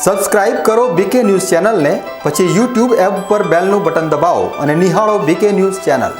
Subscribe કરો બીકે news ચેનલને, પછી YouTube એપ પર બેલનું બટન દબાવો અને નિહાળો બીકે ન્યૂઝ ચેનલ।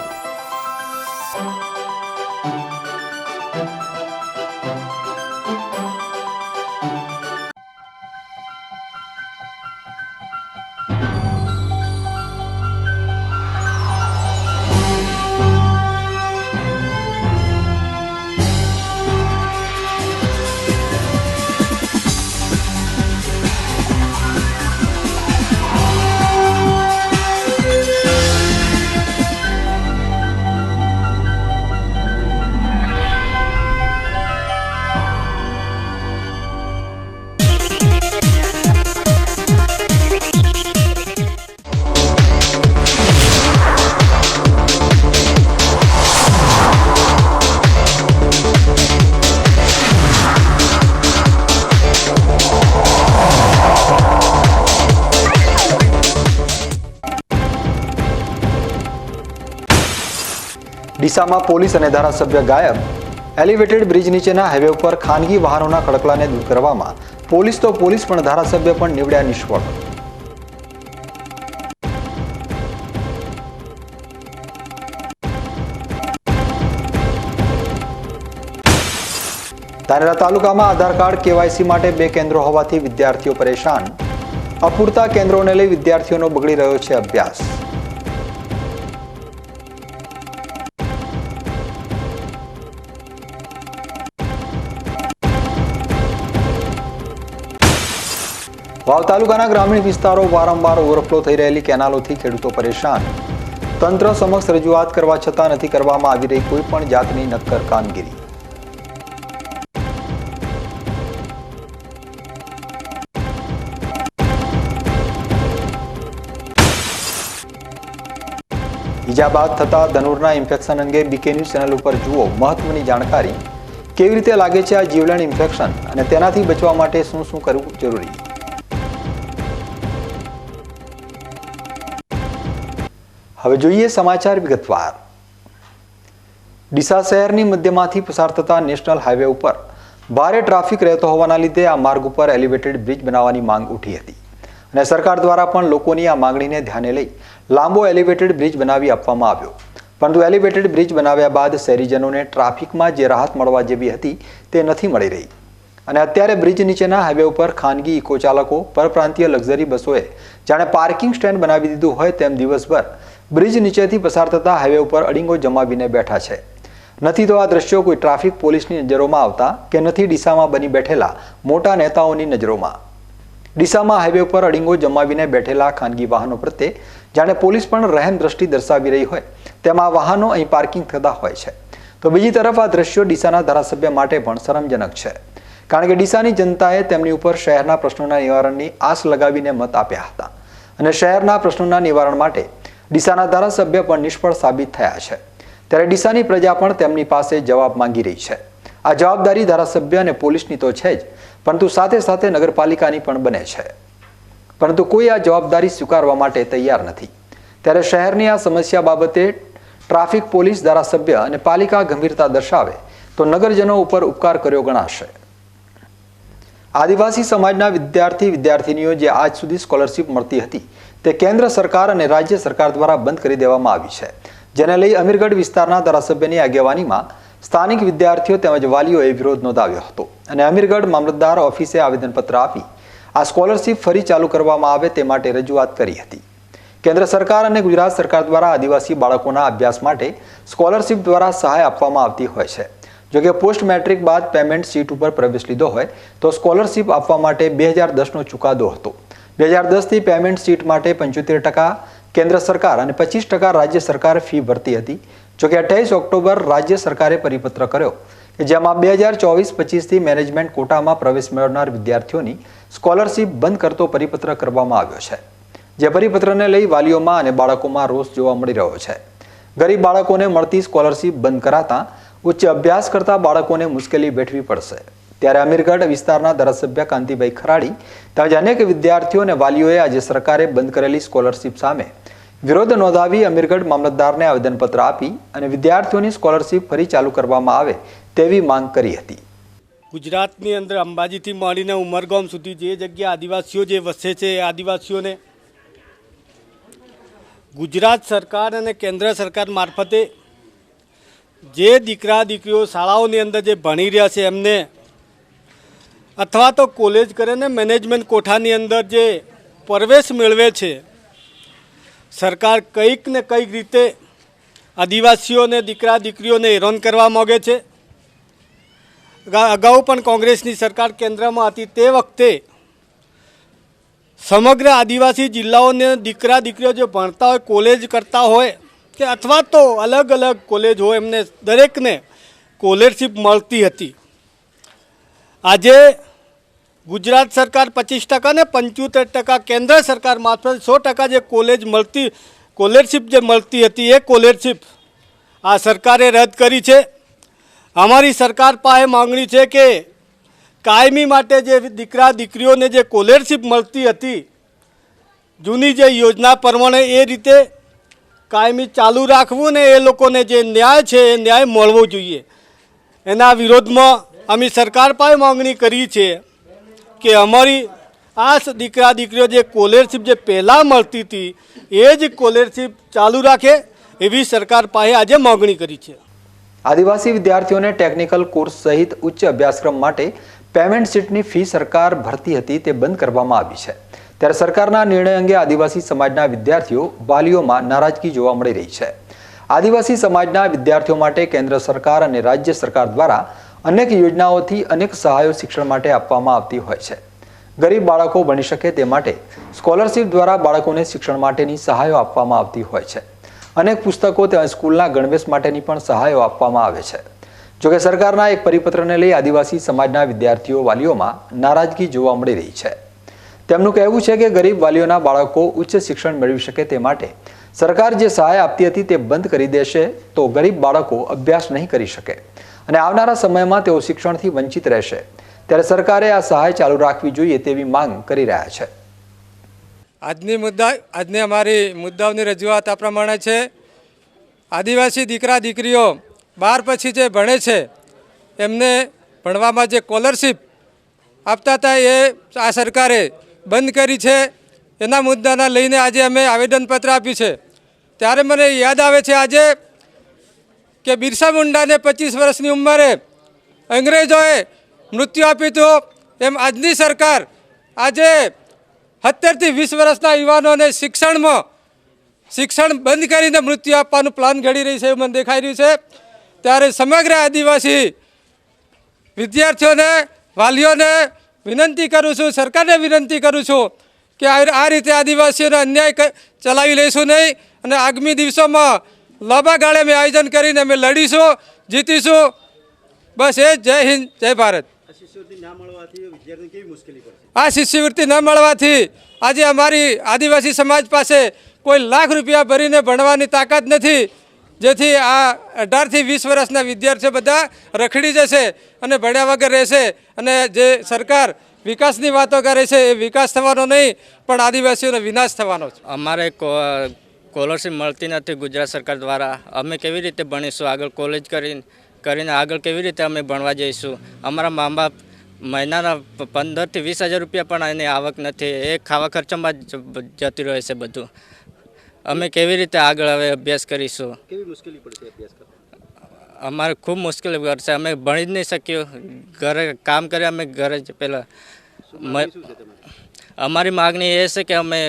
ડીસામાં પોલીસ અને ધારાસભ્ય ગાયબ। એલિવેટેડ બ્રિજ નીચેના હાઈવે ઉપર ખાનગી વાહનોના કડકલાને દૂર કરવામાં પોલીસ તો પોલીસ પણ ધારાસભ્ય પણ નીવડ્યા નિષ્ફળ। ધાનેરા તાલુકામાં આધાર કાર્ડ કેવાયસી માટે 2 કેન્દ્રો હોવાથી વિદ્યાર્થીઓ પરેશાન। અપૂરતા કેન્દ્રોને લઈ વિદ્યાર્થીઓનો બગડી રહ્યો છે અભ્યાસ। વાવ તાલુકાના ગ્રામીણ વિસ્તારો વારંવાર ઓવરફ્લો થઈ રહેલી કેનાલોથી ખેડૂતો પરેશાન। તંત્ર સમક્ષ રજૂઆત કરવા છતાં નથી કરવામાં આવી રહી કોઈ પણ જાતની નક્કર કામગીરી। ઈજા બાદ થતા ધનુરના ઇન્ફેક્શન અંગે બીકે ન્યૂઝ ચેનલ ઉપર જુઓ મહત્વની જાણકારી। કેવી રીતે લાગે છે આ જીવલેણ ઇન્ફેક્શન અને તેનાથી બચવા માટે શું શું કરવું જરૂરી। હવે જોઈએ સમાચાર વિગતવાર। ડીસા શહેરની મધ્યમાંથી પસાર થતા નેશનલ હાઈવે ઉપર ભારે ટ્રાફિક રહેતો હોવાના લીધે આ માર્ગ ઉપર એલિવેટેડ બ્રિજ બનાવવાની માંગ ઉઠી હતી અને સરકાર દ્વારા પણ લોકોની આ માંગણીને ધ્યાને લઈ લાંબો એલિવેટેડ બ્રિજ બનાવી આપવામાં આવ્યો। પરંતુ એલિવેટેડ બ્રિજ બનાવ્યા બાદ શહેરીજનોને ટ્રાફિકમાં જે રાહત મળવા જેવી હતી તે નથી મળી રહી અને અત્યારે બ્રિજ નીચેના હાઈવે ઉપર ખાનગી ઇકો ચાલકો પરપ્રાંતીય લક્ઝરી બસોએ જાણે પાર્કિંગ સ્ટેન્ડ બનાવી દીધું હોય તેમ દિવસભર બ્રિજ નીચેથી પસાર થતા હાઈવે ઉપર અડીંગો જમાવીને બેઠા છે। નથી તો આ દ્રશ્યો કોઈ ટ્રાફિક પોલીસની નજરોમાં આવતા કે નથી ડીસામાં બની બેઠેલા મોટા નેતાઓની નજરોમાં। ડીસામાં હાઈવે ઉપર અડીંગો જમાવીને બેઠેલા ખાનગી વાહનો પ્રત્યે જાણે પોલીસ પણ રહેમ દ્રષ્ટિ દર્શાવી રહી હોય તેમ આ વાહનો અહીં પાર્કિંગ થતા હોય છે। તો બીજી તરફ આ દ્રશ્યો ડીસાના ધારાસભ્ય માટે પણ શરમજનક છે, કારણ કે ડીસાની જનતાએ તેમની ઉપર શહેરના પ્રશ્નોના નિવારણની આશ લગાવીને મત આપ્યા હતા અને શહેરના પ્રશ્નોના નિવારણ માટે ડીસાના ધારાસભ્ય પણ નિષ્ફળ સાબિત થયા છે। ત્યારે ડીસાની પ્રજા પણ તેમની પાસે જવાબ માંગી રહી છે। આ જવાબદારી ધારાસભ્ય અને પોલીસની તો છે જ, પરંતુ સાથે સાથે નગરપાલિકાની પણ બને છે, પરંતુ કોઈ આ જવાબદારી સ્વીકારવા માટે તૈયાર નથી। ત્યારે શહેરની આ સમસ્યા બાબતે ટ્રાફિક પોલીસ, ધારાસભ્ય અને પાલિકા ગંભીરતા દર્શાવે તો નગરજનો ઉપર ઉપકાર કર્યો ગણાશે। આદિવાસી સમાજના વિદ્યાર્થીનીઓ જે આજ સુધી સ્કોલરશિપ મળતી હતી તે કેન્દ્ર સરકાર અને રાજ્ય સરકાર દ્વારા બંધ કરી દેવામાં આવી છે, જેને લઈ અમીરગઢ વિસ્તારના ધારાસભ્યની આગેવાનીમાં સ્થાનિક વિદ્યાર્થીઓ તેમજ વાલીઓએ વિરોધ નોંધાવ્યો હતો અને અમીરગઢ મામલતદાર ઓફિસે આવેદનપત્ર આપી આ સ્કોલરશિપ ફરી ચાલુ કરવામાં આવે તે માટે રજૂઆત કરી હતી। કેન્દ્ર સરકાર અને ગુજરાત સરકાર દ્વારા આદિવાસી બાળકોના અભ્યાસ માટે સ્કોલરશિપ દ્વારા સહાય આપવામાં આવતી હોય છે। જોકે પોસ્ટ મેટ્રિક બાદ પેમેન્ટ સીટ ઉપર પ્રવેશ લીધો હોય તો સ્કોલરશિપ આપવા માટે 2010નો ચુકાદો હતો। 2010થી પેમેન્ટ સીટ માટે 75% કેન્દ્ર સરકાર અને 25% રાજ્ય સરકાર ફી ભરતી હતી। જોકે 28 ઓક્ટોબર રાજ્ય સરકારે પરિપત્ર કર્યો કે જેમાં 2024-25થી મેનેજમેન્ટ કોટામાં પ્રવેશ મેળવનાર વિદ્યાર્થીઓની સ્કોલરશિપ બંધ કરતો પરિપત્ર કરવામાં આવ્યો છે, જે પરિપત્રને લઈ વાલીઓમાં અને બાળકોમાં રોષ જોવા મળી રહ્યો છે। ગરીબ બાળકોને મળતી સ્કોલરશિપ બંધ કરાતા ઉચ્ચ અભ્યાસ કરતા બાળકોને મુશ્કેલી વેઠવી પડશે। ત્યારે અમીરગઢ વિસ્તારના ધારાસભ્ય કાંતિભાઈ ખરાડી તેમજ અનેક વિદ્યાર્થીઓ અને વાલીઓએ આજે સરકારે બંધ કરેલી સ્કોલરશિપ સામે વિરોધ નોંધાવી અમીરગઢ મામલતદારને આવેદનપત્ર આપી અને વિદ્યાર્થીઓની સ્કોલરશિપ ફરી ચાલુ કરવામાં આવે તેવી માંગ કરી હતી। ગુજરાતની અંદર અંબાજીથી માંડીને ઉમરગામ સુધી જે જગ્યા આદિવાસીઓ જે વસે છે એ આદિવાસીઓને ગુજરાત સરકાર અને કેન્દ્ર સરકાર મારફતે જે દીકરા દીકરીઓ શાળાઓની અંદર જે ભણી રહ્યા છે એમને અથવા તો કોલેજ કરીને મેનેજમેન્ટ કોઠાની અંદર જે પ્રવેશ મેળવે છે, સરકાર કંઈક ને કંઈક રીતે આદિવાસીઓને દીકરા દીકરીઓને હેરાન કરવા માગે છે। અગાઉ પણ કોંગ્રેસની સરકાર કેન્દ્રમાં હતી તે વખતે સમગ્ર આદિવાસી જિલ્લાઓને દીકરા દીકરીઓ જે ભણતા હોય, કોલેજ કરતા હોય કે અથવા તો અલગ અલગ કોલેજ હોય, એમને દરેકને સ્કોલરશીપ મળતી હતી। આજે ગુજરાત સરકાર 25% ને 75% કેન્દ્ર સરકાર મારફત 100% જે સ્કોલરશીપ જે મળતી હતી એ સ્કોલરશીપ આ સરકારે રદ કરી છે। અમારી સરકાર પાસે માંગણી છે કે કાયમી માટે જે દીકરા દીકરીઓને જે સ્કોલરશીપ મળતી હતી જૂની જે યોજના પ્રમાણે એ રીતે કાયમી ચાલુ રાખવું ને એ લોકોને જે ન્યાય છે એ ન્યાય મળવો જોઈએ। એના વિરોધમાં અમે સરકાર પાસે માંગણી કરી છે કે અમારી આ દીકરા દીકરીઓ જે સ્કોલરશીપ જે પહેલાં મળતી હતી એ જ સ્કોલરશીપ ચાલુ રાખે એવી સરકાર પાસે આજે માંગણી કરી છે। આદિવાસી વિદ્યાર્થીઓને ટેકનિકલ કોર્સ સહિત ઉચ્ચ અભ્યાસક્રમ માટે પેમેન્ટ શીટની ફી સરકાર ભરતી હતી તે બંધ કરવામાં આવી છે। ત્યારે સરકારના નિર્ણય અંગે આદિવાસી સમાજના વિદ્યાર્થીઓ વાલીઓમાં નારાજગી જોવા મળી રહી છે। આદિવાસી સમાજના વિદ્યાર્થીઓ માટે કેન્દ્ર સરકાર અને રાજ્ય સરકાર દ્વારા અનેક યોજનાઓથી અનેક સહાયો શિક્ષણ માટે આપવામાં આવતી હોય છે। ગરીબ બાળકો ભણી શકે તે માટે સ્કોલરશીપ દ્વારા બાળકોને શિક્ષણ માટેની સહાયો આપવામાં આવતી હોય છે। અનેક પુસ્તકો તેમજ સ્કૂલના ગણવેશ માટેની પણ સહાયો આપવામાં આવે છે। જોકે સરકારના એક પરિપત્રને લઈ આદિવાસી સમાજના વિદ્યાર્થીઓ વાલીઓમાં નારાજગી જોવા મળી રહી છે। તેમનું કહેવું છે કે ગરીબ વાલીઓના બાળકો ઉચ્ચ શિક્ષણ મેળવી શકે તે માટે સરકાર જે સહાય આપતી હતી તે બંધ કરી દેશે તો ગરીબ બાળકો અભ્યાસ નહીં કરી શકે અને આવનારા સમયમાં તેઓ શિક્ષણથી વંચિત રહેશે। ત્યારે સરકારે આ સહાય ચાલુ રાખવી જોઈએ તેવી માંગ કરી રહ્યા છે। આજની અમારી મુદ્દાઓની રજૂઆત આ પ્રમાણે છે। આદિવાસી દીકરા દીકરીઓ 12 પછી જે ભણે છે એમને ભણવામાં જે સ્કોલરશીપ આપતા હતા એ આ સરકારે બંધ કરી છે। એના મુદ્દાના લઈને આજે અમે આવેદનપત્ર આપ્યું છે। ત્યારે મને યાદ આવે છે આજે કે બિરસા મુંડાને 25 વર્ષની ઉંમરે અંગ્રેજોએ મૃત્યુ આપ્યું હતું, એમ આજની સરકાર આજે 17 થી 20 વર્ષના યુવાનોને શિક્ષણ બંધ કરીને મૃત્યુ આપવાનું પ્લાન ઘડી રહી છે એવું મને દેખાઈ રહ્યું છે। ત્યારે સમગ્ર આદિવાસી વિદ્યાર્થીઓને વાલીઓને વિનંતી કરું છું, સરકારને વિનંતી કરું છું કે આ રીતે આદિવાસીઓને અન્યાય ચલાવી લઈશું નહીં અને આગામી દિવસોમાં લાંબા ગાળે અમે આયોજન કરીને અમે લડીશું, જીતીશું। બસ એ જય હિન્દ, જય ભારત। આ શિષ્યવૃત્તિ ન મળવાથી આજે અમારી આદિવાસી સમાજ પાસે કોઈ લાખ રૂપિયા ભરીને ભણવાની તાકાત નથી, જેથી આ 18 થી 20 વર્ષના વિદ્યાર્થીઓ બધા રખડી જશે અને ભણ્યા વગર રહેશે અને જે સરકાર વિકાસની વાતો કરે છે એ વિકાસ થવાનો નહીં પણ આદિવાસીઓનો વિનાશ થવાનો છે। અમારે સ્કોલરશીપ મળતી નથી ગુજરાત સરકાર દ્વારા। અમે કેવી રીતે ભણીશું આગળ? કોલેજ કરીને આગળ કેવી રીતે અમે ભણવા જઈશું? અમારા મા બાપ મહિનાના 15 થી 20 હજાર રૂપિયા પણ એની આવક નથી, એ ખાવા ખર્ચામાં જતી રહે છે બધું। અમે કેવી રીતે આગળ હવે અભ્યાસ કરીશું? કેવી મુશ્કેલી પડશે અભ્યાસ કરવા? અમારે ખૂબ મુશ્કેલી પડશે, અમે ભણી જ નહીં શક્યું। ઘરે કામ કરીએ અમે ઘરે જ પહેલાં અમારી માગણી એ છે કે અમે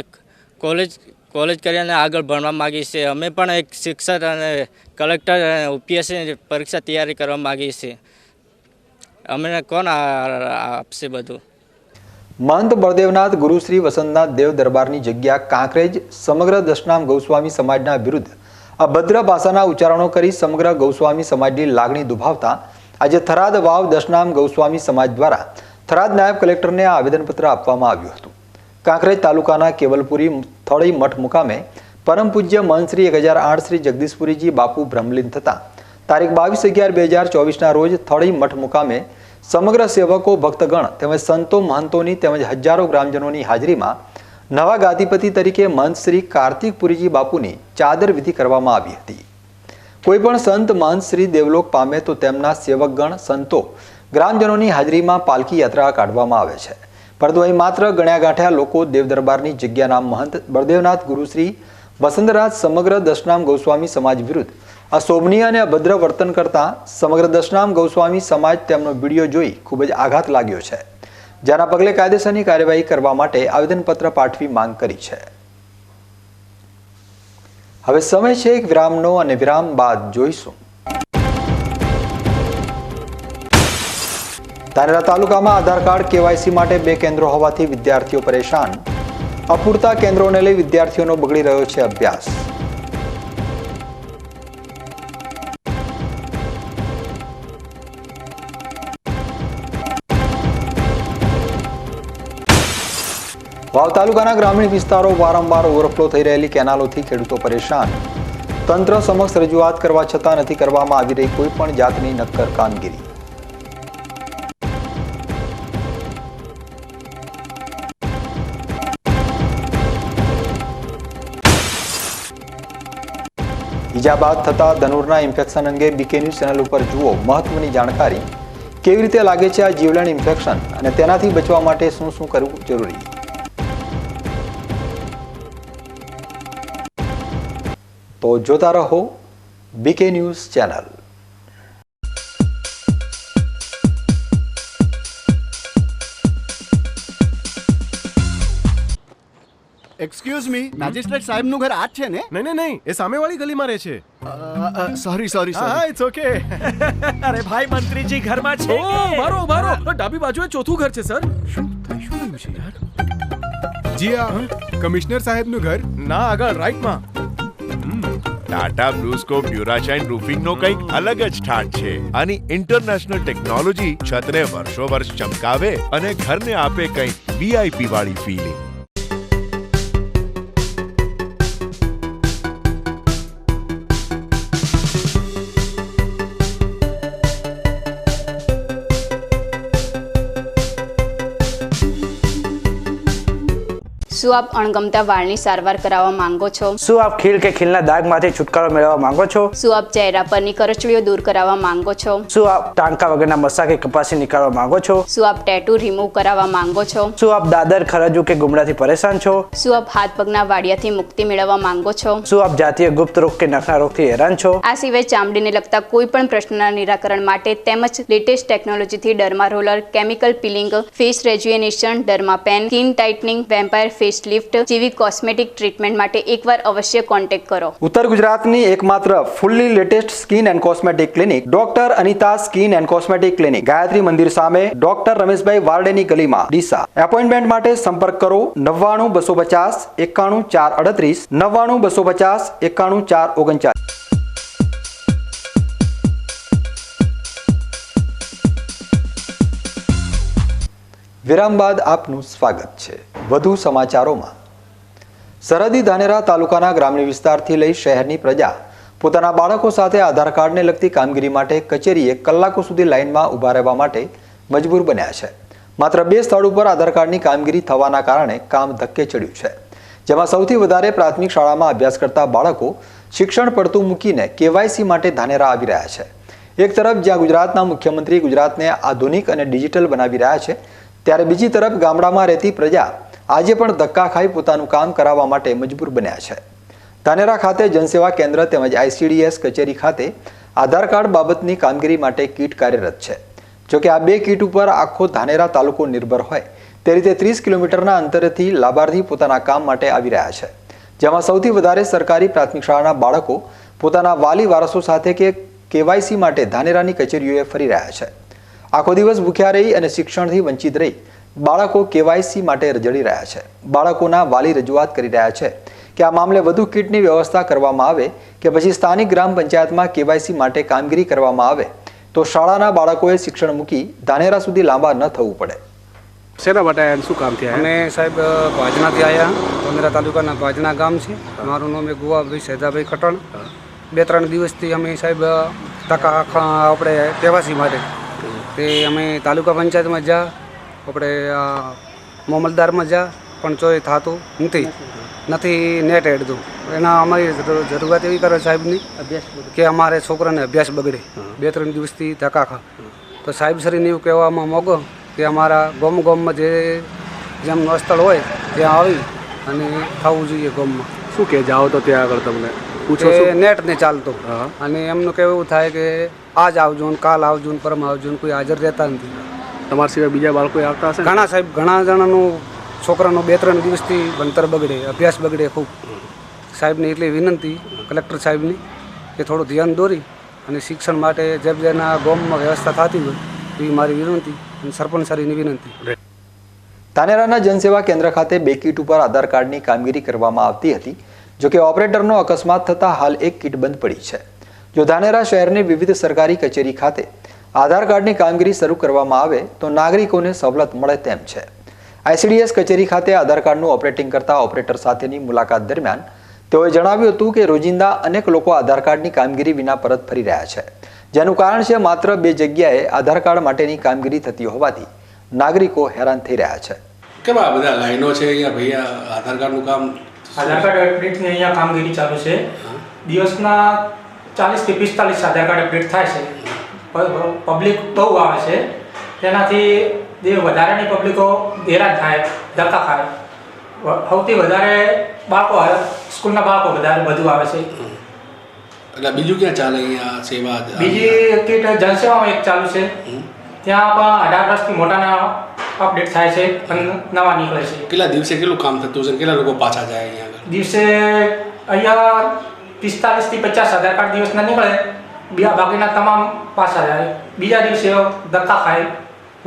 કોલેજ કરીને આગળ ભણવા માગીએ છીએ। અમે પણ એક શિક્ષક અને કલેક્ટર UPSC પરીક્ષા તૈયારી કરવા માગીએ છીએ। અમને કોણ આપશે બધું? મહંત બળદેવનાથ ગુરુ શ્રી વસંતનાથ દેવ દરબારની જગ્યા કાંકરેજ સમગ્ર દશનામ ગૌસ્વામી સમાજના વિરુદ્ધ અભદ્ર ભાષાના ઉચ્ચારણો કરી સમગ્ર ગૌસ્વામી સમાજની લાગણી દુભાવતા આજે થરાદ વાવ દશનામ ગૌસ્વામી સમાજ દ્વારા થરાદ નાયબ કલેક્ટરને આ આવેદનપત્ર આપવામાં આવ્યું હતું। કાંકરેજ તાલુકાના કેવલપુરી થોડી મઠ મુકામે પરમ પૂજ્ય મહંત શ્રી 1008 શ્રી જગદીશપુરીજી બાપુ બ્રહ્મલીન થતા તારીખ 22/11/2024ના રોજ થોડી મઠ મુકામે સમગ્ર સેવકો ભક્તગણ તેમજ સંતો મહંતોની તેમજ હજારો ગ્રામજનોની હાજરીમાં નવા ગાદીપતિ તરીકે મહંત શ્રી કાર્તિકપુરીજી બાપુની ચાદર વિધિ કરવામાં આવી હતી। કોઈ પણ સંત મહંત શ્રી દેવલોક પામે તો તેમના સેવકગણ સંતો ગ્રામજનોની હાજરીમાં પાલકી યાત્રા કાઢવામાં આવે છે, પરંતુ અહીં માત્ર ગણ્યા ગાંઠ્યા લોકો દેવદરબારની જગ્યાના મહંત બળદેવનાથ ગુરુશ્રી વસંતરાજ સમગ્ર દશનામ ગૌસ્વામી સમાજ વિરુદ્ધ અશોભનીય અને અભદ્ર વર્તન કરતા સમગ્ર દશનામ ગૌસ્વામી સમાજ તેમનો વિડીયો જોઈ ખૂબ જ આઘાત લાગ્યો છે, જેના પગલે કાયદેસરની કાર્યવાહી કરવા માટે આવેદનપત્ર પાઠવી માંગ કરી છે. હવે સમય છે એક વિરામનો અને વિરામ બાદ જોઈશું. ધાનેરા તાલુકામાં આધાર કાર્ડ કેવાયસી માટે 2 કેન્દ્રો હોવાથી વિદ્યાર્થીઓ પરેશાન. અપૂરતા કેન્દ્રોને લઈ વિદ્યાર્થીઓનો બગડી રહ્યો છે અભ્યાસ. વાવ તાલુકાના ગ્રામીણ વિસ્તારો વારંવાર ઓવરફ્લો થઈ રહેલી કેનાલોથી ખેડૂતો પરેશાન. તંત્ર સમક્ષ રજૂઆત કરવા છતાં નથી કરવામાં આવી રહી કોઈ પણ જાતની નક્કર કામગીરી. ઈજા બાદ થતા ધનુરના ઇન્ફેક્શન અંગે બીકે ન્યૂઝ ચેનલ ઉપર જુઓ મહત્વની જાણકારી. કેવી રીતે લાગે છે આ જીવલેણ ઇન્ફેક્શન અને તેનાથી બચવા માટે શું શું કરવું જરૂરી. તો જોતા રહો BK news channel. Excuse me, magistrate સાહેબનું ઘર આ જ છે ને? નહીં, એ સામેવાળી ગલીમાં રહે છે. સોરી. હા, ઇટ્સ ઓકે. અરે ભાઈ, મંત્રીજી ઘરમાં છે. ઓ મારો ડાબી બાજુએ ચોથું ઘર છે સર. શું થયું છે યાર? જી આ કમિશનર સાહેબનું ઘર ના, આગળ રાઈટમાં. ટાટા બ્લુસ્કોપ ડ્યુરાશાઇન રૂફિંગનો કંઈક અલગ જ ઠાઠ છે. આની ઇન્ટરનેશનલ ટેકનોલોજી છતને વર્ષો વર્ષ ચમકાવે અને ઘરને આપે કંઈક વીઆઈપી વાળી ફીલિંગ. શું આપ અણગમતા વાળની સારવાર કરાવવા માંગો છો? શું આપ ખીલ કે ખીલના દાગમાંથી છુટકારો મેળવવા માંગો છો? શું આપ ચહેરા પરની કરચલીઓ દૂર કરાવવા માંગો છો? શું આપ ટાંકા વગરના મસા કે કપાસી નીકાળવા માંગો છો? શું આપ ટેટુ રિમૂવ કરાવવા માંગો છો? શું આપ દાદર ખરજુ કે ગુમડાથી પરેશાન છો? શું આપ હાથ પગના વાડિયાથી મુક્તિ મેળવવા માંગો છો? શું આપ જાતીય ગુપ્ત રોગ કે નખના રોગથી હેરાન છો? આ સિવાય ચામડીને લગતા કોઈ પણ પ્રશ્નના નિરાકરણ માટે તેમજ લેટેસ્ટ ટેકનોલોજીથી derma roller, chemical peeling, face rejuvenation, derma pen, skin tightening, vampire face lift જેવી કોસ્મેટિક ટ્રીટમેન્ટ માટે એકવાર અવશ્ય કોન્ટેક્ટ કરો. ઉત્તર ગુજરાતની એકમાત્ર fully latest skin and cosmetic clinic doctor Anita skin and cosmetic clinic, Gayatri Mandir સામે, ડોક્ટર રમેશભાઈ વારડેની ગલીમાં, ડીસા. એપોઇન્ટમેન્ટ માટે સંપર્ક કરો 99 250 91 438 99 250 91 439. વિરામ બાદ આપનું સ્વાગત છે. વધુ સમાચારોમાં. સરહદી ધાનેરા તાલુકાના ગ્રામીણ વિસ્તારથી લઈ શહેરની પ્રજા પોતાના બાળકો સાથે આધાર કાર્ડને લગતી કામગીરી માટે કચેરીએ કલાકો સુધી લાઇનમાં ઊભા રહેવા માટે મજબૂર બન્યા છે. માત્ર 2 સ્થળ ઉપર આધાર કાર્ડની કામગીરી થવાના કારણે કામ ધક્કે ચડ્યું છે, જેમાં સૌથી વધારે પ્રાથમિક શાળામાં અભ્યાસ કરતા બાળકો શિક્ષણ પડતું મૂકીને કેવાયસી માટે ધાનેરા આવી રહ્યા છે. એક તરફ જ્યાં ગુજરાતના મુખ્યમંત્રી ગુજરાતને આધુનિક અને ડિજિટલ બનાવી રહ્યા છે, ત્યારે બીજી તરફ ગામડામાં રહેતી પ્રજા આજે પણ ધક્કા ખાઈ પોતાનું કામ કરાવવા માટે મજબૂર બન્યા છે. ધાનેરા ખાતે જનસેવા કેન્દ્ર તેમજ ICDS કચેરી ખાતે આધાર કાર્ડ બાબતની કામગીરી માટે કીટ કાર્યરત છે. જોકે આ 2 કીટ ઉપર આખો ધાનેરા તાલુકો નિર્ભર હોય તે રીતે 30 કિલોમીટરના અંતરેથી લાભાર્થી પોતાના કામ માટે આવી રહ્યા છે, જેમાં સૌથી વધારે સરકારી પ્રાથમિક શાળાના બાળકો પોતાના વાલી વારસો સાથે કે કેવાયસી માટે ધાનેરાની કચેરીઓએ ફરી રહ્યા છે. આખો દિવસ ભૂખ્યા રહી અને શિક્ષણથી વંચિત રહી બાળકો કેવાયસી માટે રજડી રહ્યા છે. બાળકોના વાલી રજૂઆત કરી રહ્યા છે કે આ મામલે વધુ કીટની વ્યવસ્થા કરવામાં આવે કે પછી સ્થાનિક ગ્રામ પંચાયતમાં કેવાયસી માટે કામગીરી કરવામાં આવે તો શાળાના બાળકોએ શિક્ષણ મૂકી ધાનેરા સુધી લાંબા ન થવું પડે. શેના માટે શું કામ થયા? અમે સાહેબ ભાજણાથી આવ્યા. ધાનેરા તાલુકાના ભાજણા ગામ છે. મારું નામ ગુવાભાઈ સૈદાભાઈ ખટણ. 2-3 દિવસથી અમે સાહેબ ધક્કા આપણે કેવાયસી માટે તે અમે તાલુકા પંચાયતમાં જા, આપણે મામલતદારમાં જા, પણ ચોય થતું નથી નેટ હેડતું. એના અમારી જરૂરિયાત એવી કરે સાહેબની કે અમારે છોકરાને અભ્યાસ બગડે. 2-3 દિવસથી ધક્કા ખા તો સાહેબશ્રીને એવું કહેવામાં મોગો કે અમારા ગામમાં જેમનું સ્થળ હોય ત્યાં આવી અને થવું જોઈએ ગામમાં. શું કે જાઓ તો ત્યાં આગળ તમને પૂછો એ શું? નેટ ને ચાલતો અને એમનું કેવું થાય કે આજ આવજો ને કાલ આવજો ને પરમ આવજો ને કોઈ હાજર રહેતા નથી. તમારા સિવાય બીજા બાળકો આવતા હશે ને? ઘણા સાહેબ ઘણા જણાનું છોકરાનું 2-3 દિવસથી ભણતર બગડે, અભ્યાસ બગડે ખૂબ. સાહેબને એટલી વિનંતી કલેક્ટર સાહેબની કે થોડું ધ્યાન દોરી અને શિક્ષણ માટે જેના ગામમાં વ્યવસ્થા થતી હોય એવી મારી વિનંતી અને સરપંચ સારીની વિનંતી. ધાનેરાના જનસેવા કેન્દ્ર ખાતે 2 કીટ ઉપર આધાર કાર્ડની કામગીરી કરવામાં આવતી હતી. જો કે ઓપરેટરનો અકસ્માત થતાં હાલ 1 કીટ બંધ પડી છે. જો ધાનેરા શહેરની વિવિધ સરકારી કચેરી ખાતે આધાર કાર્ડની કામગીરી શરૂ કરવામાં આવે તો નાગરિકોને સવલત મળે તેમ છે. ICDS કચેરી ખાતે આધાર કાર્ડનું ઓપરેટિંગ કરતા ઓપરેટર સાથેની મુલાકાત દરમિયાન તેઓએ જણાવ્યું હતું કે રોજિંદા અનેક લોકો આધાર કાર્ડની કામગીરી વિના પરત ફરી રહ્યા છે, જેનું કારણ છે માત્ર 2 જગ્યાએ આધાર કાર્ડ માટેની કામગીરી થતી હોવાથી નાગરિકો હેરાન થઈ રહ્યા છે. કેવા બધા લાઈનો છે અહીંયા ભૈયા આધાર કાર્ડનું કામ? આધાર કાર્ડ અપડેટની અહીંયા કામગીરી ચાલુ છે. દિવસના 40 થી 45 આધાર કાર્ડ અપડેટ થાય છે. પબ્લિક બહુ આવે છે, તેનાથી જે વધારાની પબ્લિકો હેરાન થાય, ધક્કા ખાય. સૌથી વધારે બાળકો, સ્કૂલના બાળકો વધારે વધુ આવે છે. એટલે બીજું ક્યાં ચાલે અહીંયા સેવા? બીજી કીટ જનસેવામાં એક ચાલુ છે, ત્યાં પણ 18 વર્ષથી મોટાના અપડેટ થાય છે અને નવા નીકળે છે. કેટલા દિવસે કેટલું કામ થતું છે? કેટલા લોકો પાછા જાય અહીંયા? દિવસે અહીંયા 45 થી 50 આધાર કાર્ડ દિવસના નીકળે, બાકીના તમામ પાછા જાય. બીજા દિવસે ધક્કા ખાય,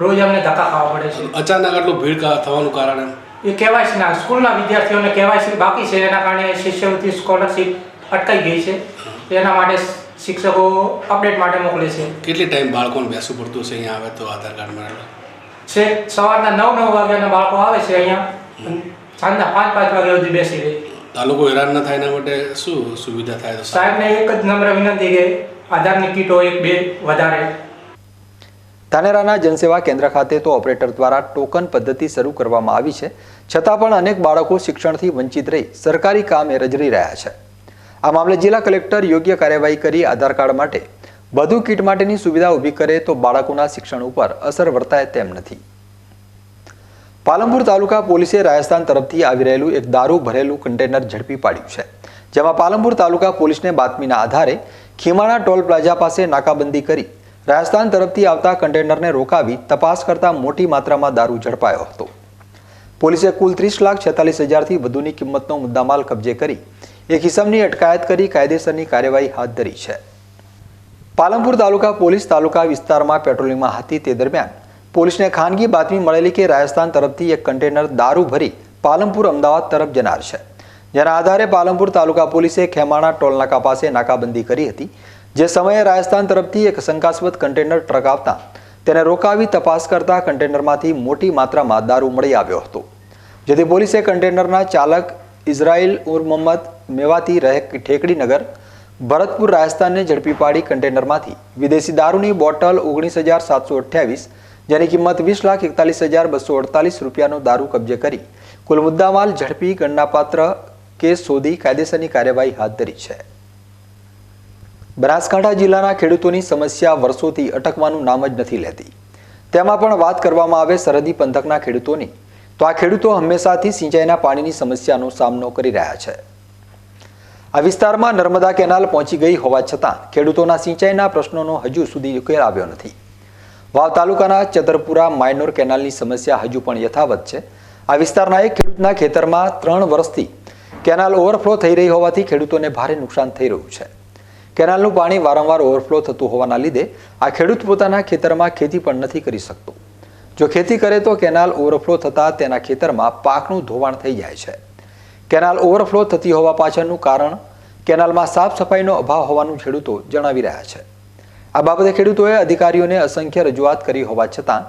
રોજ અમને ધક્કા ખાવા પડે છે. અચાનક આટલું ભીડ થવાનું કારણ એ KYC ના સ્કૂલના વિદ્યાર્થીઓને KYC બાકી છે, એના કારણે શિષ્યવૃત્તિ સ્કોલરશીપ અટકાઈ ગઈ છે. એના માટે શિક્ષકો અપડેટ માટે મોકલે છે. કેટલી ટાઈમ બાળકોને બેસવું પડતું છે અહીંયા આવે તો આધાર કાર્ડ મળે છે? સવારના 9 વાગ્યાના બાળકો આવે છે અહીંયા, સાંજના 5 વાગ્યા સુધી બેસી રહે. આ લોકો હેરાન ન થાય એના માટે શું સુવિધા થાય? તો સાહેબને એક જ નમ્ર વિનંતી કે આધારની કીટો 1-2 વધારે. ધાનેરાના જનસેવા કેન્દ્ર ખાતે તો ઓપરેટર દ્વારા ટોકન પદ્ધતિ શરૂ કરવામાં આવી છે, છતાં પણ અનેક બાળકો શિક્ષણથી વંચિત રહી સરકારી કામે રજડી રહ્યા છે. આ મામલે જિલ્લા કલેક્ટર યોગ્ય કાર્યવાહી કરી આધાર કાર્ડ માટે વધુ કીટ માટેની સુવિધા ઊભી કરે તો બાળકોના શિક્ષણ ઉપર અસર વર્તાય તેમ નથી. પાલનપુર તાલુકા પોલીસે રાજસ્થાન તરફથી આવી રહેલું એક દારૂ ભરેલું કન્ટેનર ઝડપી પાડ્યું છે, જેમાં પાલનપુર તાલુકા પોલીસને બાતમીના આધારે ખીમાણા ટોલ પ્લાઝા પાસે નાકાબંધી કરી રાજસ્થાન તરફથી આવતા કન્ટેનરને રોકાવી તપાસ કરતા મોટી માત્રામાં દારૂ ઝડપાયો હતો. પોલીસે કુલ 30,46,000થી વધુની કિંમતનો મુદ્દામાલ કબજે કરી એક ઇસમની અટકાયત કરી કાયદેસરની કાર્યવાહી હાથ ધરી છે. પાલનપુર તાલુકા પોલીસ તાલુકા વિસ્તારમાં પેટ્રોલિંગમાં હતી તે દરમિયાન પોલીસને ખાનગી બાતમી મળેલી કે રાજસ્થાન તરફથી એક કન્ટેનર દારૂ ભરી પાલનપુર અમદાવાદ તરફ જનાર છે, જેના આધારે પાલનપુર તાલુકા પોલીસે ખેમાણા ટોલનાકા પાસે નાકાબંધી કરી હતી. જે સમયે રાજસ્થાન તરફથી એક શંકાસ્પદ કન્ટેનર ટ્રક આવતા તેને રોકાવી તપાસ કરતા કન્ટેનરમાંથી મોટી માત્રામાં દારૂ મળી આવ્યો હતો, જેથી પોલીસે કન્ટેનરના ચાલક ઇઝરાઇલ ઉર મોહમ્મદ મેવાતી રહે ઠેકડીનગર ભરતપુર રાજસ્થાનને ઝડપી પાડી કન્ટેનરમાંથી વિદેશી દારૂની બોટલ 19,728 જેની કિંમત 20,41,248 રૂપિયાનો દારૂ કબજે કરી કુલ મુદ્દામાલ ઝડપી ગણનાપાત્ર કેસ શોધી કાયદેસરની કાર્યવાહી હાથ ધરી છે. બનાસકાંઠા જિલ્લાના ખેડૂતોની સમસ્યા વર્ષોથી અટકવાનું નામ જ નથી લેતી. તેમાં પણ વાત કરવામાં આવે સરહદી પંથકના ખેડૂતોની, તો આ ખેડૂતો હંમેશાથી સિંચાઈના પાણીની સમસ્યાનો સામનો કરી રહ્યા છે. આ વિસ્તારમાં નર્મદા કેનાલ પહોંચી ગઈ હોવા છતાં ખેડૂતોના સિંચાઈના પ્રશ્નોનો હજુ સુધી ઉકેલ આવ્યો નથી. વાવ તાલુકાના ચતરપુરા માઇનોર કેનાલની સમસ્યા હજુ પણ યથાવત છે. આ વિસ્તારના એક ખેડૂતના ખેતરમાં 3 વર્ષથી કેનાલ ઓવરફ્લો થઈ રહી હોવાથી ખેડૂતોને ભારે નુકસાન થઈ રહ્યું છે. કેનાલનું પાણી વારંવાર ઓવરફ્લો થતું હોવાના લીધે આ ખેડૂત પોતાના ખેતરમાં ખેતી પણ નથી કરી શકતો. જો ખેતી કરે તો કેનાલ ઓવરફ્લો થતાં તેના ખેતરમાં પાકનું ધોવાણ થઈ જાય છે. કેનાલ ઓવરફ્લો થતી હોવા પાછળનું કારણ કેનાલમાં સાફ સફાઈનો અભાવ હોવાનું ખેડૂતો જણાવી રહ્યા છે. આ બાબતે ખેડૂતોએ અધિકારીઓને અસંખ્ય રજૂઆત કરી હોવા છતાં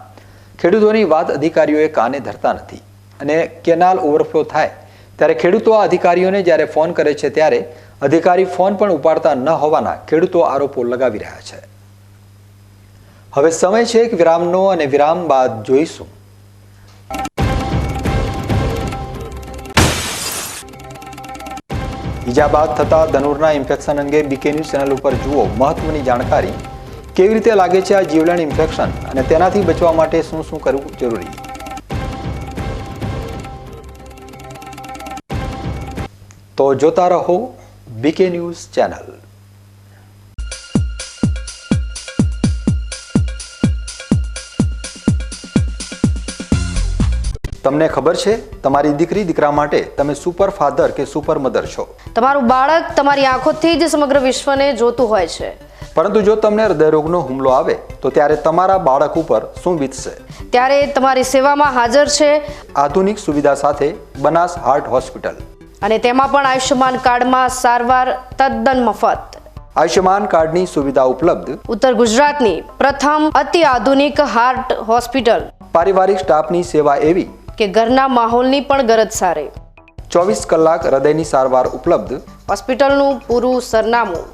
ખેડૂતોની વાત અધિકારીઓએ કાને ધરતા નથી અને કેનાલ ઓવરફ્લો થાય ત્યારે ખેડૂતો આ અધિકારીઓને જ્યારે ફોન કરે છે ત્યારે અધિકારી ફોન પણ ઉપાડતા ન હોવાના ખેડૂતો આરોપો લગાવી રહ્યા છે. હવે સમય છે એક વિરામનો અને વિરામ બાદ જોઈશું ઈજા બાદ થતા ધનુરના ઇન્ફેક્શન અંગે બીકે ન્યૂઝ ચેનલ ઉપર જુઓ મહત્વની જાણકારી. કેવી રીતે લાગે છે આ જીવલેણ ઇન્ફેક્શન અને તેનાથી બચવા માટે શું શું કરવું જરૂરી? તો જોતા રહો બીકે ન્યૂઝ ચેનલ. તમને ખબર છે તમારી દીકરી દીકરા માટે તમે સુપર ફાધર કે સુપર મધર છો. તમારું બાળક તમારી આંખોથી જ સમગ્ર વિશ્વને જોતું હોય છે. પરંતુ જો તમને હૃદયરોગનો હુમલો આવે તો ત્યારે તમારા બાળક ઉપર શું વીતશે? ત્યારે તમારી સેવામાં હાજર છે આધુનિક સુવિધા સાથે બનાસ હાર્ટ હોસ્પિટલ, અને તેમાં પણ આયુષ્યમાન કાર્ડમાં સારવાર તદ્દન મફત. આયુષ્યમાન કાર્ડની સુવિધા ઉપલબ્ધ ઉત્તર ગુજરાતની પ્રથમ અતિ આધુનિક હાર્ટ હોસ્પિટલ. પારિવારિક સ્ટાફની સેવા એવી કે ઘરના માહોલની પણ ગરજ સારી. 24 કલાક હૃદયની સારવાર ઉપલબ્ધ. હોસ્પિટલનું પૂરું સરનામું.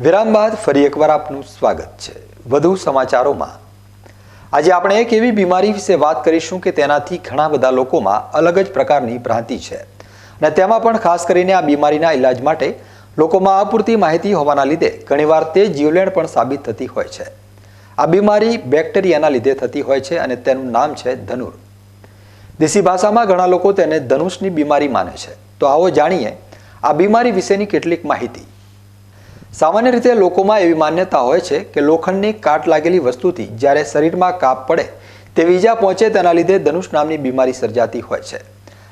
વિરામ બાદ ફરી એકવાર આપનું સ્વાગત છે. વધુ સમાચારોમાં આજે આપણે એક એવી બીમારી વિશે વાત કરીશું કે તેનાથી ઘણા બધા લોકોમાં અલગ જ પ્રકારની ભ્રાંતિ છે, અને તેમાં પણ ખાસ કરીને આ બીમારીના ઇલાજ માટે લોકોમાં અપૂરતી માહિતી હોવાના લીધે ઘણીવાર તે જીવલેણ પણ સાબિત થતી હોય છે. આ બીમારી બેક્ટેરિયાના લીધે થતી હોય છે અને તેનું નામ છે ધનુર. દેશી ભાષામાં ઘણા લોકો તેને ધનુષની બીમારી માને છે. તો આવો જાણીએ આ બીમારી વિશેની કેટલીક માહિતી. સામાન્ય રીતે લોકોમાં એવી માન્યતા હોય છે કે લોખંડની કાટ લાગેલી વસ્તુથી જ્યારે શરીરમાં કાપ પડે તેવી ઈજા પહોંચે તેના લીધે ધનુષ નામની બીમારી સર્જાતી હોય છે.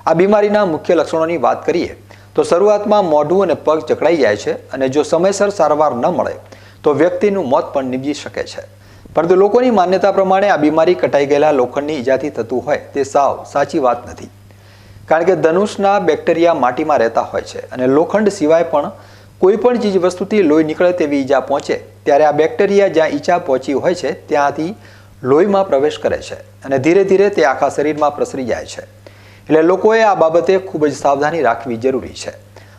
આ બીમારીના મુખ્ય લક્ષણોની વાત કરીએ તો શરૂઆતમાં મોઢું અને પગ જકડાઈ જાય છે, અને જો સમયસર સારવાર ન મળે તો વ્યક્તિનું મોત પણ નીપજી શકે છે. પરંતુ લોકોની માન્યતા પ્રમાણે આ બીમારી કટાઈ ગયેલા લોખંડની ઈજાથી થતું હોય તે સાવ સાચી વાત નથી. કારણ કે ધનુષના બેક્ટેરિયા માટીમાં રહેતા હોય છે, અને લોખંડ સિવાય પણ કોઈ પણ ચીજ વસ્તુથી લોહી નીકળે તેવી ઈજા પહોંચે ત્યારે આ બેક્ટેરિયા જ્યાં ઈજા પહોંચી હોય છે ત્યાંથી લોહીમાં પ્રવેશ કરે છે અને ધીરે ધીરે તે આખા શરીરમાં પ્રસરી જાય છે. એટલે લોકોએ આ બાબતે ખૂબ જ સાવધાની રાખવી જરૂરી છે,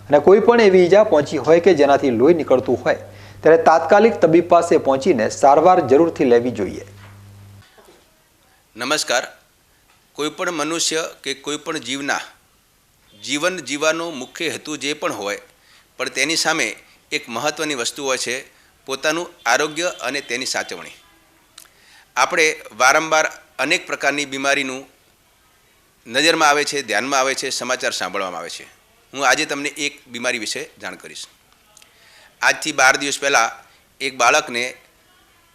અને કોઈ પણ એવી ઈજા પહોંચી હોય કે જેનાથી લોહી નીકળતું હોય ત્યારે તાત્કાલિક તબીબ પાસે પહોંચીને સારવાર જરૂરથી લેવી જોઈએ. નમસ્કાર. કોઈ પણ મનુષ્ય કે કોઈ પણ જીવના જીવન જીવવાનો મુખ્ય હેતુ જે પણ હોય, પણ તેની સામે એક મહત્ત્વની વસ્તુ હોય છે પોતાનું આરોગ્ય અને તેની સાચવણી. આપણે વારંવાર અનેક પ્રકારની બીમારીનું નજરમાં આવે છે, ધ્યાનમાં આવે છે, સમાચાર સાંભળવામાં આવે છે. હું આજે તમને એક બીમારી વિશે જાણ કરીશ. આજથી 12 દિવસ પહેલાં એક બાળકને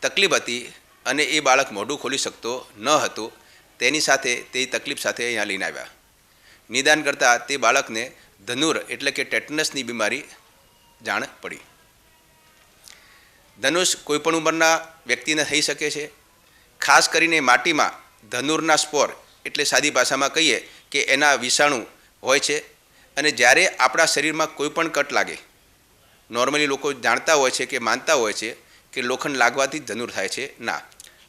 તકલીફ હતી અને એ બાળક મોઢું ખોલી શકતો ન હતો. તેની સાથે તે તકલીફ સાથે અહીંયા લઈને આવ્યા. નિદાન કરતાં તે બાળકને ધનુર એટલે કે ટેટનસની બીમારી જાણ પડી. ધનુષ કોઈપણ ઉંમરના વ્યક્તિને થઈ શકે છે. ખાસ કરીને માટીમાં ધનુરના સ્પોર એટલે સાદી ભાષામાં કહીએ કે એના વિષાણુ હોય છે, અને જ્યારે આપણા શરીરમાં કોઈ પણ કટ લાગે, નોર્મલી લોકો જાણતા હોય છે કે માનતા હોય છે કે લોખંડ લાગવાથી જ ધનુર થાય છે. ના,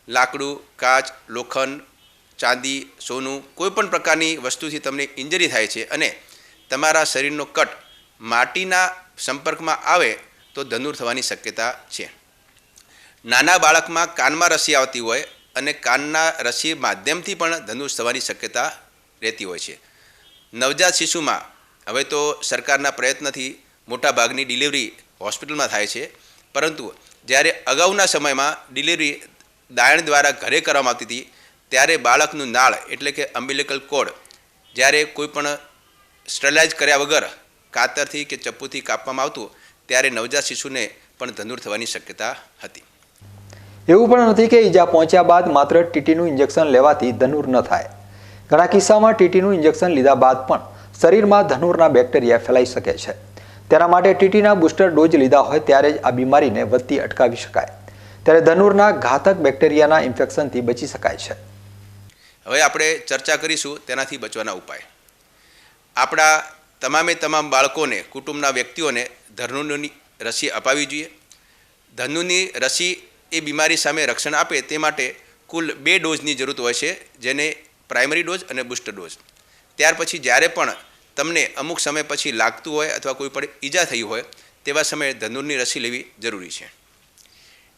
લાકડું, કાચ, લોખંડ, ચાંદી, સોનું, કોઈ પણ પ્રકારની વસ્તુથી તમને ઇન્જરી થાય છે અને તમારા શરીરનો કટ માટીના સંપર્કમાં આવે તો ધનુર થવાની શક્યતા છે. નાના બાળકમાં કાનમાં રસી આવતી હોય અને કાનના રસી માધ્યમથી પણ ધનુષ થવાની શક્યતા રહેતી હોય છે. નવજાત શિશુમાં હવે તો સરકારના પ્રયત્નથી મોટા ભાગની ડિલિવરી હોસ્પિટલમાં થાય છે, પરંતુ જ્યારે અગાઉના સમયમાં ડિલિવરી દાયણ દ્વારા ઘરે કરવામાં આવતી હતી ત્યારે બાળકનું નાળ એટલે કે અમ્બિલિકલ કોર્ડ જ્યારે કોઈ પણ સ્ટરલાઇઝ કર્યા વગર કાતરથી કે ચપ્પુથી કાપવામાં આવતું ત્યારે નવજાત શિશુને પણ ધનુર થવાની શક્યતા હતી. એવું પણ નથી કે ઈજા પહોંચ્યા બાદ માત્ર ટીટીનું ઇન્જેક્શન લેવાથી ધનુર ન થાય. ઘણા કિસ્સામાં ટીટીનું ઇન્જેક્શન લીધા બાદ પણ શરીરમાં ધનુરના બેક્ટેરિયા ફેલાઈ શકે છે. તેના માટે ટીટીના બુસ્ટર ડોઝ લીધા હોય ત્યારે જ આ બીમારીને વધતી અટકાવી શકાય. ત્યારે ધનુરના ઘાતક બેક્ટેરિયાના ઇન્ફેક્શનથી બચી શકાય છે. હવે આપણે ચર્ચા કરીશું તેનાથી બચવાના ઉપાય. આપણા તમામ બાળકોને, કુટુંબના વ્યક્તિઓને ધનુરની રસી અપાવવી જોઈએ. ધનુરની રસી એ બીમારી સામે રક્ષણ આપે તે માટે કુલ 2 ડોઝની જરૂર હોય છે, જેને પ્રાઇમરી ડોઝ અને બુસ્ટર ડોઝ. ત્યાર પછી જ્યારે પણ તમને અમુક સમય પછી લાગતું હોય અથવા કોઈ પણ ઈજા થઈ હોય તેવા સમયે ધનુરની રસી લેવી જરૂરી છે.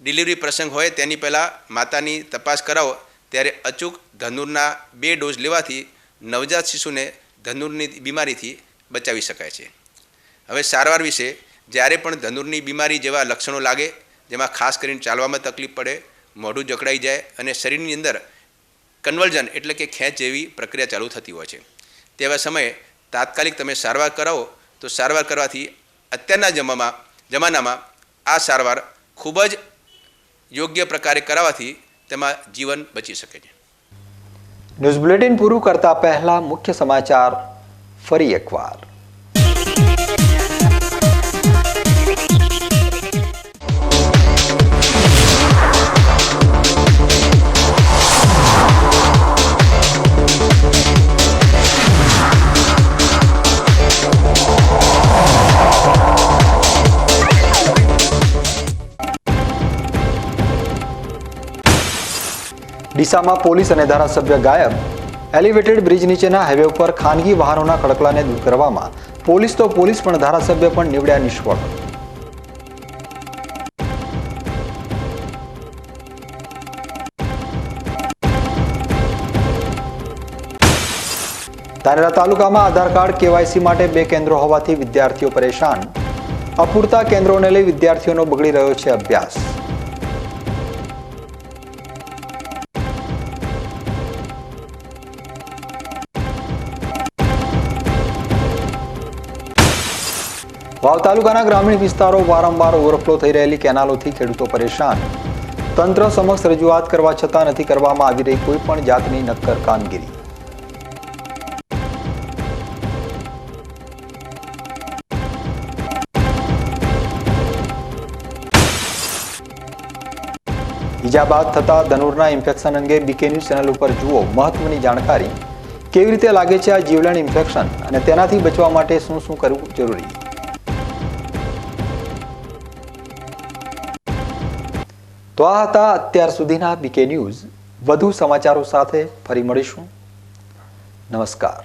ડિલિવરી પ્રસંગ હોય તેની પહેલાં માતાની તપાસ કરાવો ત્યારે અચૂક ધનુરના 2 ડોઝ લેવાથી નવજાત શિશુને ધનુરની બીમારીથી બચાવી શકાય છે. હવે સારવાર વિશે, જ્યારે પણ ધનુરની બીમારી જેવા લક્ષણો લાગે, જેમાં ખાસ કરીને ચાલવામાં તકલીફ પડે, મોઢું જકડાઈ જાય અને શરીરની અંદર કન્વર્ઝન એટલે કે ખેંચ જેવી પ્રક્રિયા ચાલુ થતી હોય છે, તેવા સમયે તાત્કાલિક તમે સારવાર કરાવો તો સારવાર કરવાથી અત્યારના જમાનામાં આ સારવાર ખૂબ જ યોગ્ય પ્રકારે કરાવવાથી તેમાં જીવન બચી શકે છે. ન્યૂઝ બુલેટિન પૂરું કરતા પહેલા મુખ્ય સમાચાર ફરી એકવાર. ડીસામાં પોલીસ અને ધારાસભ્ય ગાયબ. એલિવેટેડ બ્રિજ નીચેના હાઈવે ઉપર ખાનગી વાહનોના ખડકલાને દૂર કરવામાં પોલીસ પણ ધારાસભ્ય પણ નીવડ્યા નિષ્ફળ. ધાનેરા તાલુકામાં આધાર કાર્ડ કેવાયસી માટે 2 કેન્દ્રો હોવાથી વિદ્યાર્થીઓ પરેશાન. અપૂરતા કેન્દ્રોને લઈ વિદ્યાર્થીઓનો બગડી રહ્યો છે અભ્યાસ. વાવ તાલુકાના ગ્રામીણ વિસ્તારો વારંવાર ઓવરફ્લો થઈ રહેલી કેનાલોથી ખેડૂતો પરેશાન. તંત્ર સમક્ષ રજૂઆત કરવા છતાં નથી કરવામાં આવી રહી કોઈ પણ જાતની નક્કર કામગીરી. ઈજા બાદ થતા ધનુરના ઇન્ફેક્શન અંગે બીકે ન્યૂઝ ચેનલ ઉપર જુઓ મહત્વની જાણકારી. કેવી રીતે લાગે છે આ જીવલેણ ઇન્ફેક્શન અને તેનાથી બચવા માટે શું કરવું જરૂરી. તો આ હતા અત્યાર સુધીના બીકે ન્યૂઝ. વધુ સમાચારો સાથે ફરી મળીશું. નમસ્કાર.